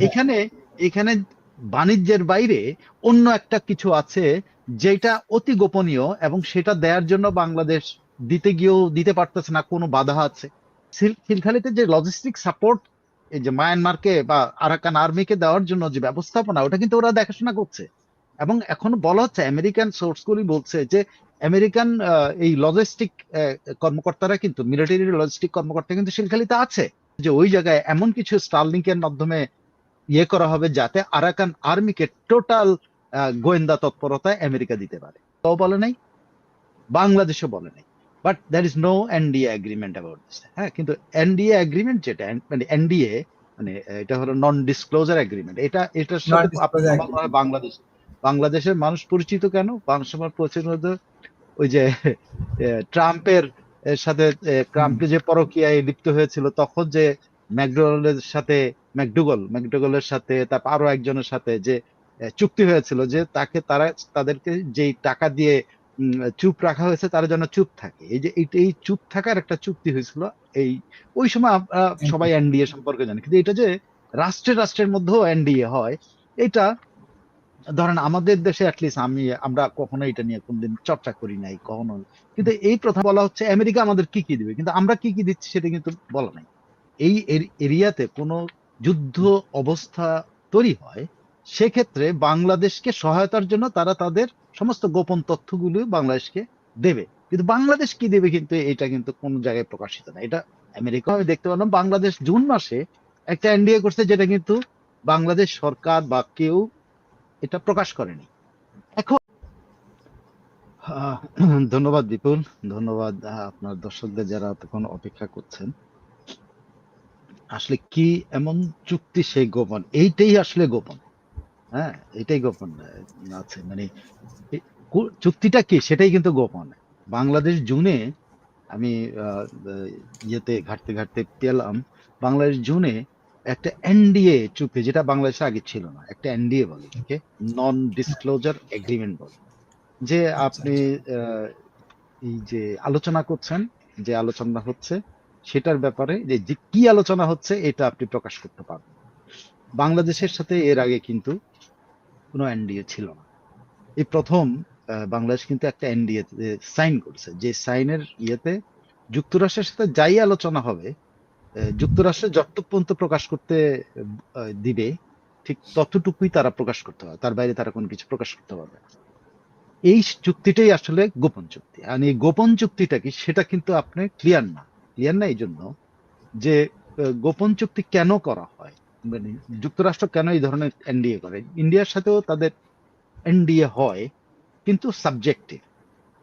এখানে এখানে বাণিজ্যের বাইরে অন্য একটা কিছু আছে যেটা অতি গোপনীয়, এবং সেটা দেওয়ার জন্য বাংলাদেশ দিতে গিয়েও দিতে পারতেছে না, কোনো বাধা আছে। খিলখালিতে যে লজিস্টিক সাপোর্ট, এই যে মায়ানমারকে বা আরাকান আর্মিকে দেওয়ার জন্য যে ব্যবস্থাপনা, ওটা কিন্তু ওরা দেখাশোনা করছে। এবং এখন বলা হচ্ছে, আমেরিকান সোর্সগুলি বলছে যে আমেরিকান এই লজিস্টিক কর্মকর্তারা কিন্তু, মিলিটারি লজিস্টিক কর্মকর্তা কিন্তু খিলখালিতে আছে, যে ওই জায়গায় এমন কিছু স্টারলিংকের মাধ্যমে ইয়ে করা হবে যাতে আরাকান আর্মিকে টোটাল গোয়েন্দা তৎপরতা আমেরিকা দিতে পারে। তাও বলে নাই, বাংলাদেশও বলে নাই। But there is no NDA agreement about this. হ্যাঁ, কিন্তু এনডিএ এগ্রিমেন্ট যেটা, মানে এনডিএ মানে এটা হলো নন ডিসক্লোজার এগ্রিমেন্ট। এটার নন সাথে ডিসক্লোজার আমার মনে এগ্রিমেন্ট। হয় বাংলাদেশের মানুষ পরিচিত কেন, বাংলাদেশের মানুষ পরিচিত ওই যে ট্রাম্পের সাথে, ট্রাম্পকে যে পরকীয়ায় লিপ্ত হয়েছিল তখন, যে ম্যাকডোনাল্ডের সাথে, ম্যাকডোগালের সাথে, তারপর আরো একজনের সাথে যে চুক্তি হয়েছিল যে তাদেরকে যেই টাকা দিয়ে চুপ রাখা হয়েছে, তারা যেন চুপ থাকে। এই যে এই চুপ থাকার একটা চুক্তি হয়েছিল। এই ওই সময় আমরা সবাই এনডিএ সম্পর্কে জানি, কিন্তু এটা যে রাষ্ট্রের রাষ্ট্রের মধ্যেও এনডিএ হয়, এটা ধরেন আমাদের দেশে অ্যাটলিস্ট আমরা কখনো এটা নিয়ে কোনদিন চর্চা করি নাই কখনো। কিন্তু এই প্রথম বলা হচ্ছে আমেরিকা আমাদের কি কি দিবে, কিন্তু আমরা কি কি দিচ্ছি সেটা কিন্তু বলা নাই। এই এরিয়াতে কোনো যুদ্ধ অবস্থা তৈরি হয়, সেক্ষেত্রে বাংলাদেশকে সহায়তার জন্য তারা তাদের সমস্ত গোপন তথ্যগুলো বাংলাদেশকে দেবে। কিন্তু বাংলাদেশ কি দেবে, কিন্তু এটা কিন্তু কোনো জায়গায় প্রকাশিত না। এটা আমেরিকা, আমি দেখতে পেলাম বাংলাদেশ জুন মাসে একটা এনডিএ করছে, যেটা কিন্তু বাংলাদেশ সরকার বা কেউ এটা প্রকাশ করেনি। এখন আহ, ধন্যবাদ বিপুল, ধন্যবাদ আপনার দর্শকদের যারা তখন অপেক্ষা করছেন। আসলে কি এমন চুক্তি সেই গোপন, এইটাই আসলে গোপন। হ্যাঁ, এটাই গোপন আছে, মানে চুক্তিটা কি সেটাই কিন্তু গোপন। বাংলাদেশ জুনে আমি আহ, আহ, ইয়েতে ঘাটতে ঘাটতে পেলাম, বাংলাদেশ জুনে একটা এনডিএ চুক্তি, যেটা বাংলাদেশে আগে ছিল না, একটা এনডিএ বলে, এটাকে নন ডিসক্লোজার এগ্রিমেন্ট বলে। যে আচ্ছা আপনি আচ্ছা। আহ, এই যে আলোচনা করছেন, যে আলোচনা হচ্ছে সেটার ব্যাপারে, যে যে কি আলোচনা হচ্ছে এটা আপনি প্রকাশ করতে পারবেন। আচ্ছা বাংলাদেশের সাথে এর আগে কিন্তু কোনো এনডিএ ছিল না। এই প্রথম বাংলাদেশ কিন্তু একটা এনডিএ সাইন করছে, যে সাইনের ইয়েতে যুক্তরাষ্ট্রের সাথে যাই আলোচনা হবে, যুক্তরাষ্ট্র যতটুকু পর্যন্ত প্রকাশ করতে দিবে, ঠিক ততটুকুই তারা প্রকাশ করতে হবে, তার বাইরে তারা কোনো কিছু প্রকাশ করতে পারবে না। এই চুক্তিটাই আসলে গোপন চুক্তি। আর এই গোপন চুক্তিটা কি সেটা কিন্তু আপনি ক্লিয়ার না এই জন্য যে গোপন চুক্তি কেন করা হয়, মানে যুক্তরাষ্ট্র কেন এই ধরনের এনডিএ করে। ইন্ডিয়ার সাথেও তাদের এনডিএ হয়, কিন্তু সাবজেক্টিভ।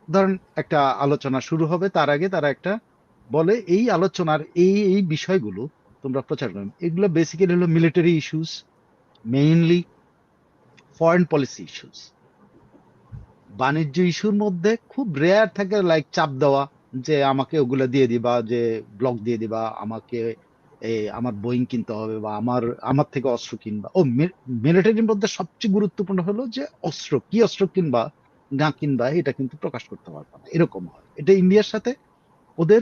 ধরেন একটা আলোচনা শুরু হবে, তার আগে তারা একটা বলে এই আলোচনার এই এই বিষয়গুলো তোমরা প্রচার করো। এগুলো বেসিক্যালি হলো military issues, mainly foreign policy issues. বাণিজ্য ইস্যুর মধ্যে খুব রেয়ার থাকে, লাইক চাপ দেওয়া, যে আমাকে ওগুলো দিয়ে দিবা, যে ব্লক দিয়ে দিবা আমাকে, আমার বোয়িং কিনতে হবে, বা আমার আমার থেকে অস্ত্র কিনবা। মিলিটারির মধ্যে সবচেয়ে গুরুত্বপূর্ণ হলো যে অস্ত্র, কি অস্ত্র কিনবা না কিনবা এটা কিন্তু প্রকাশ করতে পারবা না, এরকম হয়। এটা ইন্ডিয়ার সাথে ওদের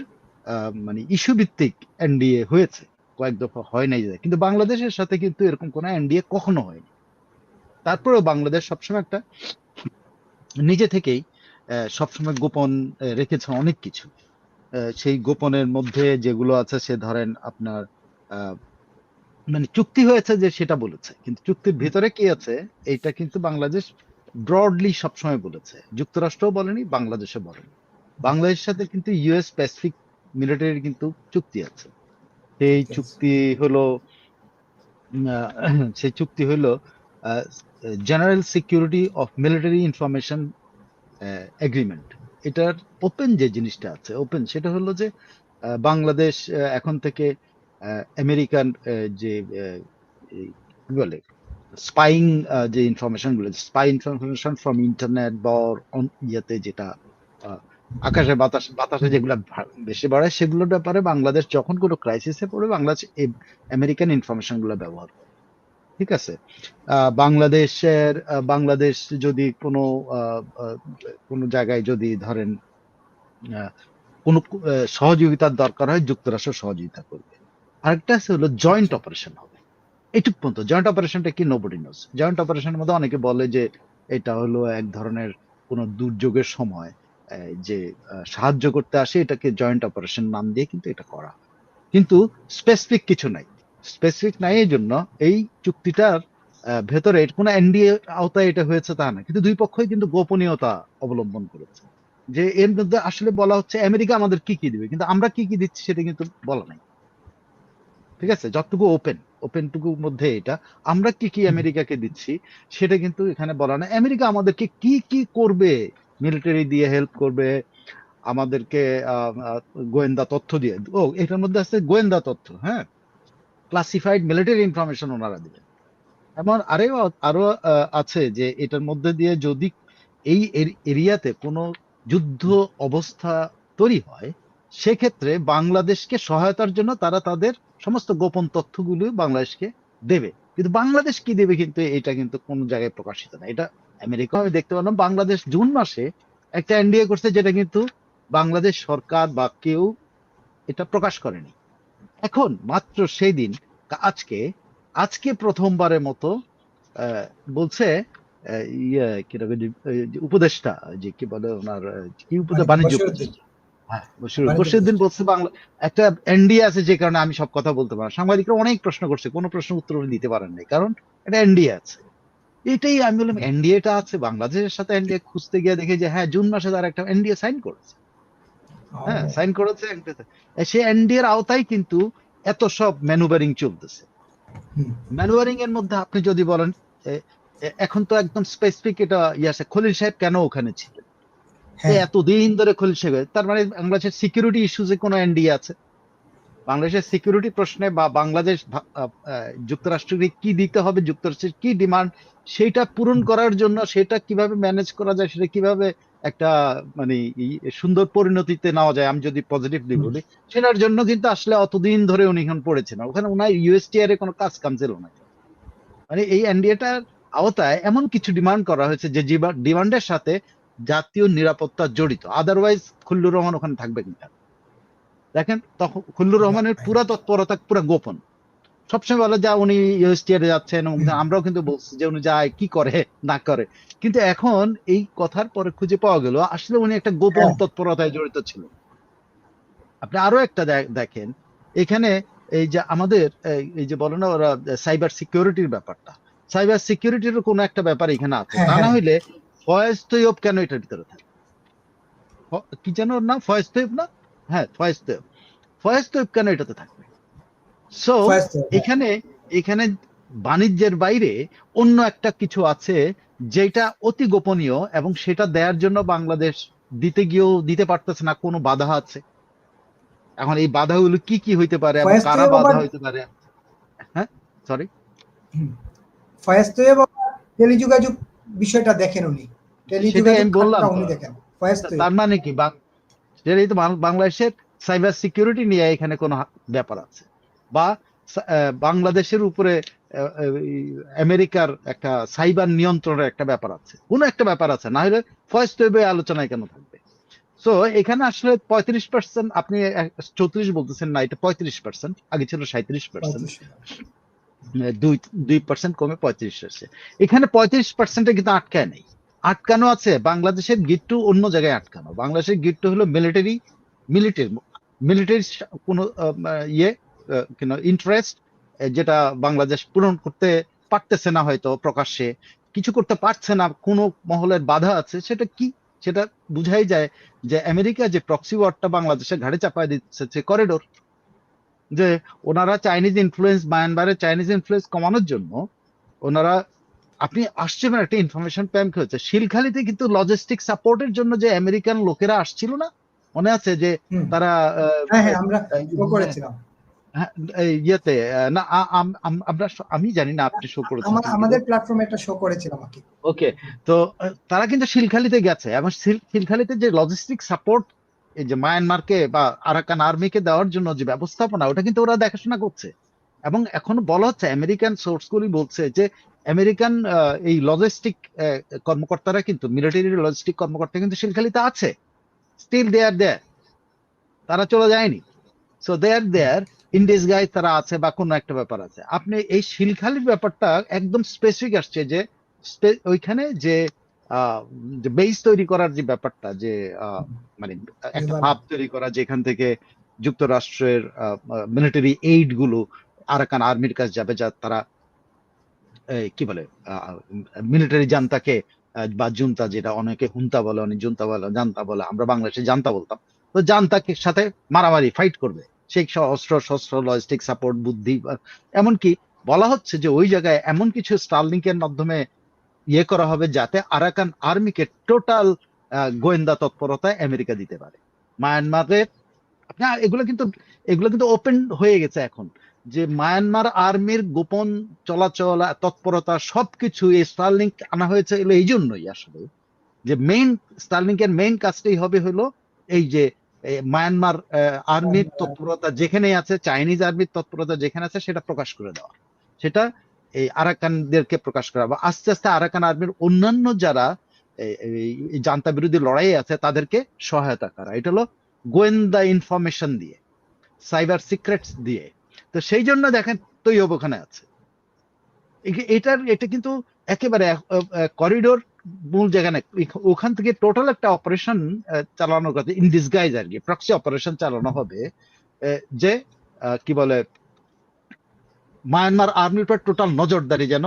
মানে ইস্যু ভিত্তিক এনডিএ হয়েছে, কয়েক দফা হয় নাই, কিন্তু বাংলাদেশের সাথে কিন্তু এরকম কোনো এনডিএ কখনো হয়নি। তারপরেও বাংলাদেশ সবসময় একটা নিজে থেকেই সবসময় গোপন রেখেছে অনেক কিছু। সেই গোপনের মধ্যে যেগুলো আছে, সে ধরেন আপনার আহ, মানে চুক্তি হয়েছে যে সেটা বলেছে, কিন্তু চুক্তির ভিতরে কি আছে এইটা কিন্তু বাংলাদেশ ব্রডলি সবসময় বলেছে। যুক্তরাষ্ট্রও বলেনি, বাংলাদেশও বলেনি। বাংলাদেশের সাথে কিন্তু ইউএস প্যাসিফিক মিলিটারির কিন্তু চুক্তি আছে। সেই চুক্তি হলো সেই চুক্তি হলো general security of military information agreement. এটার ওপেন যে জিনিসটা আছে, ওপেন সেটা হলো যে বাংলাদেশ এখন থেকে আমেরিকান যে এই কি বলে স্পাইং, যে ইনফরমেশন গুলো, স্পাই ইনফরমেশন ফ্রম ইন্টারনেট বা ইয়েতে যেটা আহ, আকাশে বাতাসে যেগুলো বেশি বাড়ে, সেগুলোর ব্যাপারে বাংলাদেশ যখন কোনো ক্রাইসিসে পড়ে, বাংলাদেশ এই আমেরিকান ইনফরমেশন গুলো ব্যবহার করে। ঠিক আছে। বাংলাদেশ যদি কোনো আহ, আহ, কোনো জায়গায় যদি ধরেন আহ, কোনো সহযোগিতার দরকার হয়, যুক্তরাষ্ট্র সহযোগিতা করবে। আরেকটা আছে হলো জয়েন্ট অপারেশন হবে। এইটুক পর্যন্ত। জয়েন্ট অপারেশনটা কি নোবডি নোস। জয়েন্ট অপারেশনের মধ্যে অনেকে বলে যে এটা হলো এক ধরনের কোন দুর্যোগের সময় যে সাহায্য করতে আসে, এটাকে জয়েন্ট অপারেশন নাম দিয়ে কিন্তু এটা করা হয়। কিন্তু স্পেসিফিক কিছু নাই, স্পেসিফিক নাই এই জন্য এই চুক্তিটার ভেতরে কোনো এনডিএ আওতায় এটা হয়েছে তা না, কিন্তু দুই পক্ষই কিন্তু গোপনীয়তা অবলম্বন করেছে। যে এর মধ্যে আসলে বলা হচ্ছে আমেরিকা আমাদের কি কি দিবে, কিন্তু আমরা কি কি দিচ্ছি সেটা কিন্তু বলা নাই। ঠিক আছে, যতটুকু ওপেনটুকুর মধ্যে এটা আমরা কি কি আমেরিকাকে দিচ্ছি সেটা কিন্তু এখানে বলা নাই। আমেরিকা আমাদেরকে কি কি করবে, মিলিটারি দিয়ে হেল্প করবে, আমাদেরকে গোয়েন্দা তথ্য দিয়ে, ও এটার মধ্যে আছে গোয়েন্দা তথ্য, হ্যাঁ, ক্লাসিফাইড মিলিটারি ইনফরমেশন ওনারা দিবেন। এমন আরো আছে যে এটার মধ্যে দিয়ে যদি এই এরিয়াতে কোনো যুদ্ধ অবস্থা তৈরি হয়, সেক্ষেত্রে বাংলাদেশকে সহায়তার জন্য তারা তাদের সমস্ত গোপন তথ্যগুলো বাংলাদেশকে দেবে। কিন্তু বাংলাদেশ কি দেবে কিন্তু এটা কিন্তু কোনো জায়গায় প্রকাশিত না। এটা আমেরিকা আমি দেখতে পেলাম বাংলাদেশ জুন মাসে একটা এনডিএ করছে, যেটা কিন্তু বাংলাদেশ সরকার বা কেউ এটা প্রকাশ করেনি। এখন মাত্র সেই দিন আজকে আজকে প্রথমবারের মতো বলছে কিরকম যে উপদেষ্টা, যে কি বলে ওনার কি বাণিজ্য বশিরউদ্দিন। উপদেষ্টা, হ্যাঁ বশিরউদ্দিন বলছে বাংলা একটা এনডিএ আছে, যে কারণে আমি সব কথা বলতে পারি। সাংবাদিকরা অনেক প্রশ্ন করছে, কোনো প্রশ্ন উত্তর উনি দিতে পারেন নাই, কারণ এটা এনডিএ আছে। এটাই আমি বললাম এনডিএটা আছে, বাংলাদেশের সাথে এনডিএ খুঁজতে গিয়ে দেখে যে হ্যাঁ জুন মাসে তারা একটা এনডিএ সাইন করেছে। হ্যাঁ সাইন করেছে সে এনডিএর আওতায় কিন্তু এত সব ম্যানুভারিং চলতেছে। ম্যানুভারিং এর মধ্যে আপনি যদি বলেন এখন তো একদম স্পেসিফিক এটা আছে, খলিল সাহেব কেন ওখানে ছিলেন, এতদিন ধরে খলিল সাহেব, তার মানে বাংলাদেশের সিকিউরিটি ইস্যুজে কোনো এনডিএ আছে? বাংলাদেশের সিকিউরিটি প্রশ্নে বা বাংলাদেশ যুক্তরাষ্ট্রকে কি দিতে হবে, যুক্তরাষ্ট্রের কি ডিমান্ড, সেটা পূরণ করার জন্য সেটা কিভাবে ম্যানেজ করা যায়, সেটা কিভাবে একটা মানে সুন্দর পরিণতিতে নেওয়া যায়, আমি যদি পজিটিভলি বলি, সেটার জন্য কিন্তু আসলে অতদিন ধরে উনি এখন পড়েছেন ওখানে, ওনার ইউএসটিআর এর কোনো কাজ কাম ছিল না। মানে এই এনডিএটার আওতায় এমন কিছু ডিমান্ড করা হয়েছে যে ডিমান্ডের সাথে জাতীয় নিরাপত্তা জড়িত, আদারওয়াইজ খুল্লুর রহমান ওখানে থাকবে কিনা। দেখেন তখন খুল্লুর রহমানের পুরা তৎপরতা পুরা গোপন, সবসময় বলে যা উনি ইউএসটিআর যাচ্ছেন, এবং আমরাও কিন্তু বলছি যে উনি যায় কি করে না করে, কিন্তু এখন এই কথার পরে খুঁজে পাওয়া গেল আসলে উনি একটা গোপন তৎপরতায় জড়িত ছিল। আপনি আরো একটা দেখেন এখানে, এই যে আমাদের এই যে বলে না ওরা সাইবার সিকিউরিটির ব্যাপারটা, সাইবার সিকিউরিটির কোনো একটা ব্যাপার এখানে আছে, তা না হইলে ফয়েজ তৈয়ব কেন এটার ভিতরে থাকে, কি যেন ওর নাম, ফয়েজ তৈয়ব না, হ্যাঁ ফয়েজ তৈয়ব, ফয়েজ তৈয়ব কেন এটাতে থাকবে? সো এখানে এখানে বাণিজ্যের বাইরে অন্য একটা কিছু আছে যেটা অতি গোপনীয়, এবং সেটা দেওয়ার জন্য বাংলাদেশ দিতে গিয়েও দিতে পারতেছে না, কোনো বাধা আছে। এখন এই বাধাগুলো কি কি হইতে পারে এবং কারা বাধা হইতে পারে? হ্যাঁ সরি, ফয়েজ তৈয়ব টেলিযোগাযোগ বিষয়টা দেখেন উনি, টেলিযোগাযোগ আমি বললাম উনি দেখেন ফয়েজ তৈয়ব। তার মানে কি সেটাই তো বাংলাদেশের সাইবার সিকিউরিটি নিয়ে এখানে কোনো ব্যাপার আছে, বা বাংলাদেশের উপরে আমেরিকার একটা সাইবার নিয়ন্ত্রণের একটা ব্যাপার আছে, কোনো একটা ব্যাপার আছে, না হলে ফয়েজ তৈয়ব আলোচনায় কেন থাকবে? সো এখানে আসলে 35%, আপনি 34 বলতেছেন না, এটা 35%, আগে ছিল 37%, 2% কমে 35 আসছে। এখানে 35% কিন্তু আটকায় নেই, আটকানো আছে বাংলাদেশের গিট্টু অন্য জায়গায় আটকানো। বাংলাদেশের গিট্টু হলো মিলিটারি মিলিটারি মিলিটারি কোনো ইন্টারেস্ট, যেটা বাংলাদেশ পূরণ করতে পারতেছে না, হয়তো প্রকাশ্যে কিছু করতে পারছে না, কোনো মহলের বাধা আছে, সেটা কি, সেটা বুঝাই যায় যে আমেরিকা যে প্রক্সি ওয়ারটা বাংলাদেশের ঘাড়ে চাপায় দিচ্ছে করিডোর, যে ওনারা চাইনিজ ইনফ্লুয়েন্স, মায়ানমারের চাইনিজ ইনফ্লুয়েন্স কমানোর জন্য ওনারা, আপনি আসছেন একটা ইনফরমেশন প্যাম্প হয়েছে শিলখালিতে, কিন্তু লজিস্টিক সাপোর্টের জন্য যে আমেরিকান লোকেরা আসছিল না, মনে আছে যে তারা আমরা শো করেছিলাম ইয়েতে, না আমরা, আমি জানি না আপনি শো করেছেন, আমাদের প্ল্যাটফর্মে একটা শো করেছিলাম আর কি। ওকে, তো তারা কিন্তু শিলখালিতে গেছে, এবং শিলখালিতে যে লজিস্টিক সাপোর্ট এই যে মায়ানমারকে বা আরাকান আর্মিকে দেওয়ার জন্য যে ব্যবস্থাপনা, ওটা কিন্তু ওরা দেখাশোনা করছে। এবং এখন বলা হচ্ছে আমেরিকান সোর্সগুলি বলছে যে আমেরিকান এই লজিস্টিক কর্মকর্তারা কিন্তু, মিলিটারি লজিস্টিক কর্মকর্তা কিন্তু শিলখালিতে আছে, স্টিল দে আর দেয়ার, তারা চলে যায়নি। সো দে আর দেয়ার, ইনডিসগাইজ তারা আছে বা কোনো একটা ব্যাপার আছে। আপনি এই শিলখালির ব্যাপারটা একদম স্পেসিফিক আসছে যে ওইখানে যে বেস তৈরি করার যে ব্যাপারটা, যে মানে একটা নেভাল হাব তৈরি করা যেখান থেকে যুক্তরাষ্ট্রের মিলিটারি এইড গুলো আরাকান আর্মির কাছে যাবে, যা তারা কি বলে মিলিটারি জান্তাকে বা জুনতা, যেটা অনেকে হুন্তা বলে, অনেক জুনতা বলে, জান্তা বলে, আমরা বাংলাদেশে জান্তা বলতাম, তো জান্তাকে সাথে মারামারি ফাইট করবে, সেই অস্ত্র শস্ত্র লজিস্টিক সাপোর্ট বুদ্ধি এমনকি বলা হচ্ছে যে ওই জায়গায় এমন কিছু স্টারলিংকের মাধ্যমে ইয়ে করা হবে যাতে আরাকান আর্মিকে টোটাল গোয়েন্দা তৎপরতা আমেরিকা দিতে পারে। মায়ানমারের না, এগুলো কিন্তু ওপেন হয়ে গেছে এখন, যে মায়ানমার আর্মির গোপন চলাচল তৎপরতা সবকিছু এই স্টারলিংক আনা হয়েছে এলো এই জন্যই আসলে, যে স্টারলিংক এর মেইন কাজটাই হবে হলো এই যে মায়ানমার আর্মির তৎপরতা যেখানে আছে, চাইনিজ আর্মির তৎপরতা যেখানে আছে সেটা প্রকাশ করে দেওয়া, সেটা এই আরাকানদেরকে প্রকাশ করা, বা আস্তে আস্তে আরাকান আর্মির অন্যান্য যারা এই জান্তা বিরোধী লড়াই আছে তাদেরকে সহায়তা করা। এটা হলো গোয়েন্দা ইনফরমেশন দিয়ে, সাইবার সিক্রেটস দিয়ে। তো সেই জন্য দেখেন তৈয়ব ওখানে আছে। এটা কিন্তু একেবারে করিডোর মূল জায়গা না, ওখান থেকে টোটাল একটা অপারেশন চালানোর কথা, ইন ডিসগাইজ আর কি, প্রক্সি অপারেশন চালানো হবে, যে কি বলে মায়ানমার আর্মির উপর টোটাল নজরদারি যেন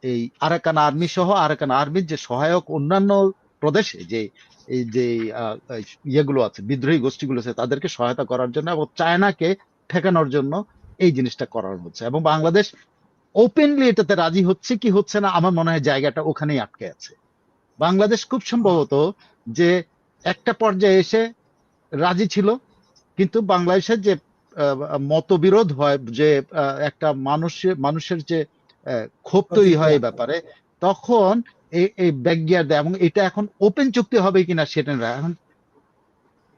এই আরাকান আর্মি সহ আরাকান আর্মির যে সহায়ক অন্যান্য প্রদেশে যে এই যে ইয়েগুলো আছে, বিদ্রোহী গোষ্ঠীগুলো আছে, তাদেরকে সহায়তা করার জন্য এবং চায়নাকে ঠেকানোর জন্য এই জিনিসটা করার হচ্ছে। এবং বাংলাদেশ ওপেনলি এটাতে রাজি হচ্ছে কি হচ্ছে না, আমার মনে হয় জায়গাটা ওখানেই আটকে আছে। বাংলাদেশ খুব সম্ভবত যে একটা পর্যায়ে এসে রাজি ছিল, কিন্তু বাংলাদেশের যে মতবিরোধ হয়, যে একটা মানুষের যে ক্ষোভ তৈরি হয় এই ব্যাপারে, তখন এই ব্যাকগিয়ার দেয়, এবং এটা এখন ওপেন চুক্তি হবে কিনা সেটা না, এখন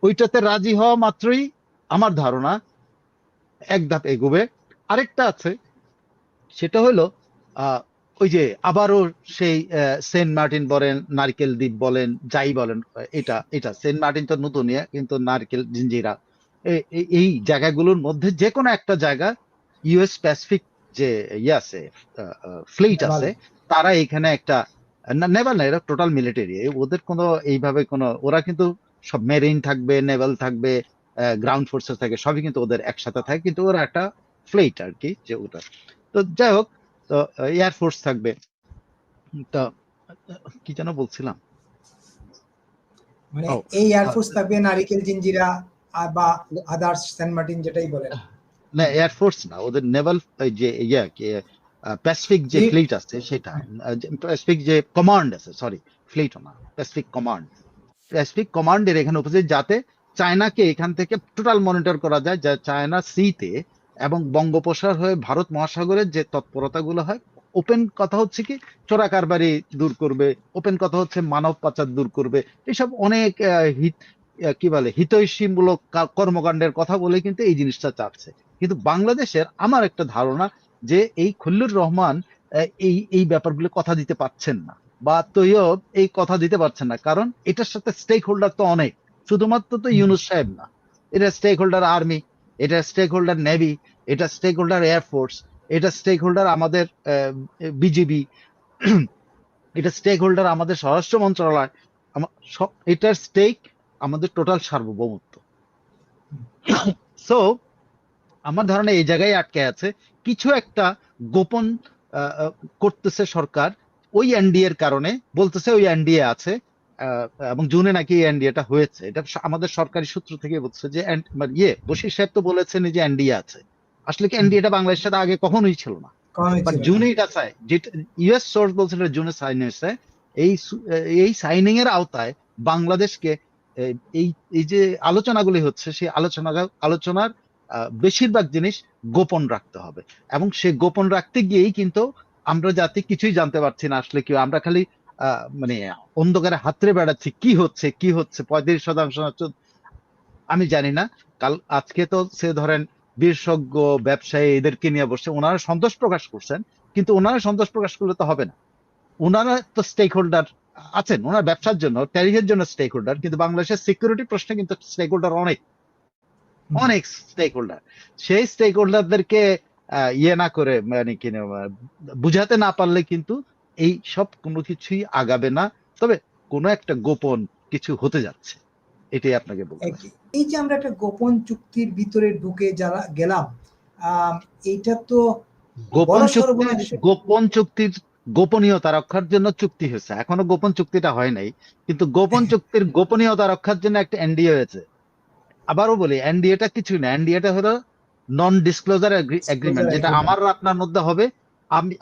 ওইটাতে রাজি হওয়া মাত্রই আমার ধারণা এক ধাপ এগোবে। আরেকটা আছে, সেটা হলো ওই যে আবারও সেই সেন্ট মার্টিন বলেন, নারকেল দ্বীপ বলেন, যাই বলেন, এটা সেন্ট মার্টিন তো নতুন, কিন্তু নারকেল জিঞ্জিরা এই জায়গাগুলোর মধ্যে যে কোনো একটা জায়গা ইউএস প্যাসিফিক যে ইয়ে আছে, ফ্লিট আছে, তারা এখানে একটা নেভাল না, এরা টোটাল মিলিটারি, ওদের কোনো এইভাবে কোনো, ওরা কিন্তু সব মেরিন থাকবে, নেভাল থাকবে, গ্রাউন্ড ফোর্সেস থাকে, সবই কিন্তু ওদের একসাথে থাকে, কিন্তু ওরা একটা ফ্লিট আর কি, যে ওটা। তো যাই হোক, তো এয়ারফোর্স থাকবে। তো কি যেন বলছিলাম, মানে এই এয়ারফোর্স থাকবে, নারিকেল জিঞ্জিরা বা আদার্স সেন্ট মার্টিন যেটাই বলেন। না, এয়ারফোর্স না, ওদের নেভাল যে প্যাসিফিক যে ফ্লিট আছে সেটা, প্যাসিফিক যে কমান্ড আছে, সরি ফ্লিট না, প্যাসিফিক কমান্ডের এখানে উপস্থিত, যাতে চায়নাকে এখান থেকে টোটাল মনিটর করা যায়, যা চায়না সিতে এবং বঙ্গোপসাগর হয়ে ভারত মহাসাগরের যে তৎপরতাগুলো হয়। ওপেন কথা হচ্ছে কি, চোরা কারবারি দূর করবে, ওপেন কথা হচ্ছে মানব পাচার দূর করবে, এসব অনেক কি বলে হিতৈষীমূলক কর্মকাণ্ডের কথা বলে কিন্তু এই জিনিসটা চাচ্ছে। কিন্তু বাংলাদেশের আমার একটা ধারণা যে এই খলিলুর রহমান এই ব্যাপারগুলো কথা দিতে পারছেন না, বা তৈয়ব এই কথা দিতে পারছেন না, কারণ এটার সাথে স্টেক হোল্ডার তো অনেক, শুধুমাত্র তো ইউনূস সাহেব না, এটা স্টেক হোল্ডার আর্মি, এটা স্টেক হোল্ডার নেভি, এটা স্টেক হোল্ডার এয়ারফোর্স, এটা স্টেক হোল্ডার আমাদের বিজিবি, এটা স্টেক হোল্ডার আমাদের স্বরাষ্ট্র মন্ত্রণালয়, এটার স্টেক আমাদের টোটাল সার্বভৌমত্ব। সো আমার ধারণা এই জায়গায় আটকে আছে, কিছু একটা গোপন করতেছে সরকার, ওই এনডিএ এর কারণে বলতেছে ওই এনডিএ আছে, এবং জুনে নাকি এনডিএটা হয়েছে, এটা আমাদের সরকারি সূত্র থেকে বলছে যে বশির সাহেব তো বলেছেন যে এনডিএ আছে, আসলে কি এনডিএটা বাংলাদেশের সাথে আগে কখনোই ছিল না, বাট জুনে এটা চাই, যেটা ইউএস সোর্স বলছে জুনে সাইন হয়েছে। এই সাইনিং এর আওতায় বাংলাদেশকে এই যে আলোচনাগুলি হচ্ছে, সেই আলোচনার বেশিরভাগ জিনিস গোপন রাখতে হবে, এবং সে গোপন রাখতে গিয়েই কিন্তু আমরা যাতে কিছুই জানতে পারছি না, আসলে কি আমরা খালি মানে অন্ধকারে হাতড়ে বেড়াচ্ছি, কি হচ্ছে 35% আমি জানি না। আজকে তো সে ধরেন বিশেষজ্ঞ ব্যবসায়ী এদেরকে নিয়ে বসছে, ওনারা সন্তোষ প্রকাশ করছেন, কিন্তু ওনারা সন্তোষ প্রকাশ করলে তো হবে না, ওনারা তো স্টেক হোল্ডার আছেন, ওনার ব্যবসার জন্য ট্যারিফের জন্য স্টেক হোল্ডার, কিন্তু বাংলাদেশের সিকিউরিটি প্রশ্নে কিন্তু স্টেক হোল্ডার অনেক। অনেক স্টেক হোল্ডার, সেই স্টেক হোল্ডারদেরকে ইয়ে না করে মানে কি বুঝাতে না পারলে কিন্তু এই সব কোনো কিছুই আগাবে না। তবে কোনো একটা গোপন কিছু হতে যাচ্ছে, এটাই আপনাকে বলতে পারি। এই যে আমরা একটা গোপন চুক্তির ভিতরে ঢুকে যারা গেলাম, এইটা তো গোপন চুক্তির গোপনীয়তা রক্ষার জন্য চুক্তি হয়েছে, এখনো গোপন চুক্তিটা হয় নাই, কিন্তু গোপন চুক্তির গোপনীয়তা রক্ষার জন্য একটা এনডিএ হয়েছে। আবারও বলি, এনডিএটা কিছুই না, এনডিএটা হলো নন ডিসক্লোজার এগ্রিমেন্ট, যেটা আমার আপনার মধ্যে হবে।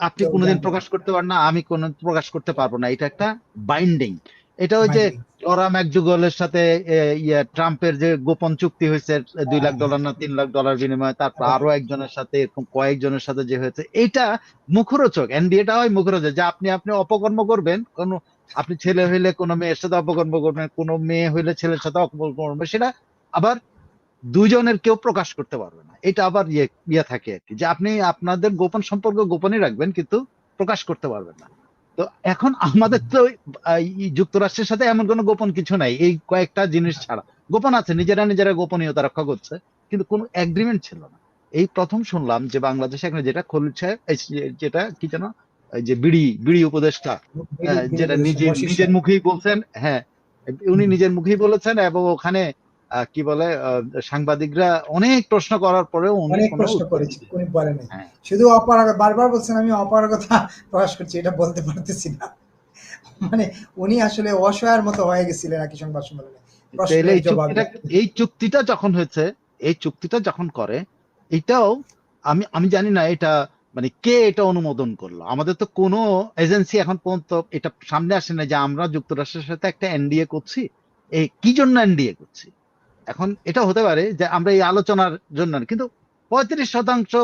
আপনি কোনোদিন প্রকাশ করতে পারবেন না, আমি কোনো প্রকাশ করতে পারবো না, এটা একটা বাইন্ডিং। এটা ওই যে লরা ম্যাকডুগালের সাথে ট্রাম্পের যে গোপন চুক্তি হয়েছে $2 লাখ না $3 লাখ বিনিময়ে, তারপর আরো একজনের সাথে, এরকম কয়েকজনের সাথে যে হয়েছে, এটা মুখরোচক। এনডিএটা হয় মুখরোচক, যে আপনি অপকর্ম করবেন, আপনি ছেলে হইলে কোনো মেয়ের সাথে অপকর্ম করবেন, কোনো মেয়ে হইলে ছেলের সাথে অপকর্ম করবেন, সেটা আবার দুজনের কেউ প্রকাশ করতে পারবে না। এটা আবার ইয়ে থাকে আর কি, যে আপনি আপনাদের গোপন সম্পর্ক গোপনই রাখবেন, কিন্তু প্রকাশ করতে পারবেন না। তো এখন আমাদের তো যুক্তরাষ্ট্রের সাথে এমন কোনো গোপন কিছু নাই, এই কয়েকটা জিনিস ছাড়া। গোপন আছে, নিজেরা গোপনীয়তা রক্ষা করছে, কিন্তু কোনো এগ্রিমেন্ট ছিল না। এই প্রথম শুনলাম যে বাংলাদেশে এখন যেটা খলিল সাহেব, যেটা কি যেন, এই যে বিড়ি উপদেষ্টা, যেটা নিজের মুখেই বলছেন, হ্যাঁ, উনি নিজের মুখেই বলেছেন, এবং ওখানে কি বলে, সাংবাদিকরা অনেক প্রশ্ন করার পরেও উনি অনেক কোনো প্রশ্ন উত্তর করেছি, দিলেন উনি বলেনি, হ্যাঁ। শুধু অপারগতা বারবার বলছেন, আমি অপারগতা প্রকাশ করছি, এটা বলতে পারতেছি না। মানে উনি আসলে অসহায়ের মতো হয়ে গেছিলেন নাকি সংবাদ সম্মেলনে প্রশ্নের জবাবে। এই চুক্তিটা যখন হয়েছে, এই চুক্তিটা যখন করে, এটাও আমি জানি না এটা মানে কে এটা অনুমোদন করলো। আমাদের তো কোনো এজেন্সি এখন পর্যন্ত এটা সামনে আসে না যে আমরা যুক্তরাষ্ট্রের সাথে একটা এনডিএ করছি, এই কি জন্য এনডিএ করছি। এখন এটা হতে পারে যে আমরা এই আলোচনার জন্য, কিন্তু 35%,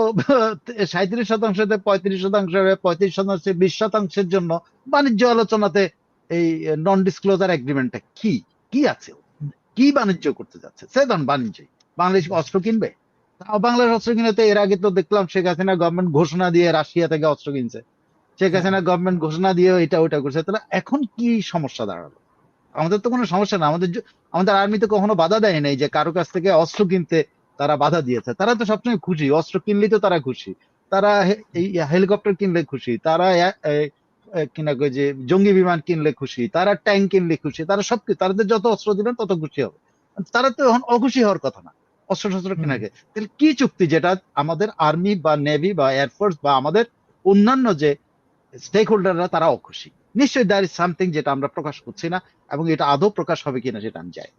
37% 35%, 35%, 20%-এর জন্য বাণিজ্য আলোচনাতে এই নন ডিসক্লোজার এগ্রিমেন্টটা কি কি আছে, কি বাণিজ্য করতে যাচ্ছে? সে ধরুন বাণিজ্যই, বাংলাদেশ অস্ত্র কিনবে, বাংলাদেশ অস্ত্র কিনে তো এর আগে তো দেখলাম শেখ হাসিনা গভর্নমেন্ট ঘোষণা দিয়ে রাশিয়া থেকে অস্ত্র কিনছে, শেখ হাসিনা গভর্নমেন্ট ঘোষণা দিয়ে এটা ওটা করছে। তাহলে এখন কি সমস্যা দাঁড়ালো? আমাদের তো কোনো সমস্যা না, আমাদের আর্মিতে কখনো বাধা দেয় নাই যে কারো কাছ থেকে অস্ত্র কিনতে তারা বাধা দিয়েছে। তারা তো সবসময় খুশি, অস্ত্র কিনলেই তো তারা খুশি, তারা এই হেলিকপ্টার কিনলে খুশি, তারা কিনা যে জঙ্গি বিমান কিনলে খুশি, তারা ট্যাঙ্ক কিনলে খুশি, তারা সবকিছু, তাদের যত অস্ত্র দিবেন তত খুশি হবে। তারা তো এখন অখুশি হওয়ার কথা না অস্ত্র শস্ত্র কেনাকে। তাহলে কি চুক্তি যেটা আমাদের আর্মি বা নেভি বা এয়ারফোর্স বা আমাদের অন্যান্য যে স্টেক হোল্ডাররা তারা অখুশি? নিশ্চয়ই দ্যার ইজ সামথিং যেটা আমরা প্রকাশ করছি না, এবং এটা আদৌ প্রকাশ হবে কিনা সেটা আমি চাই।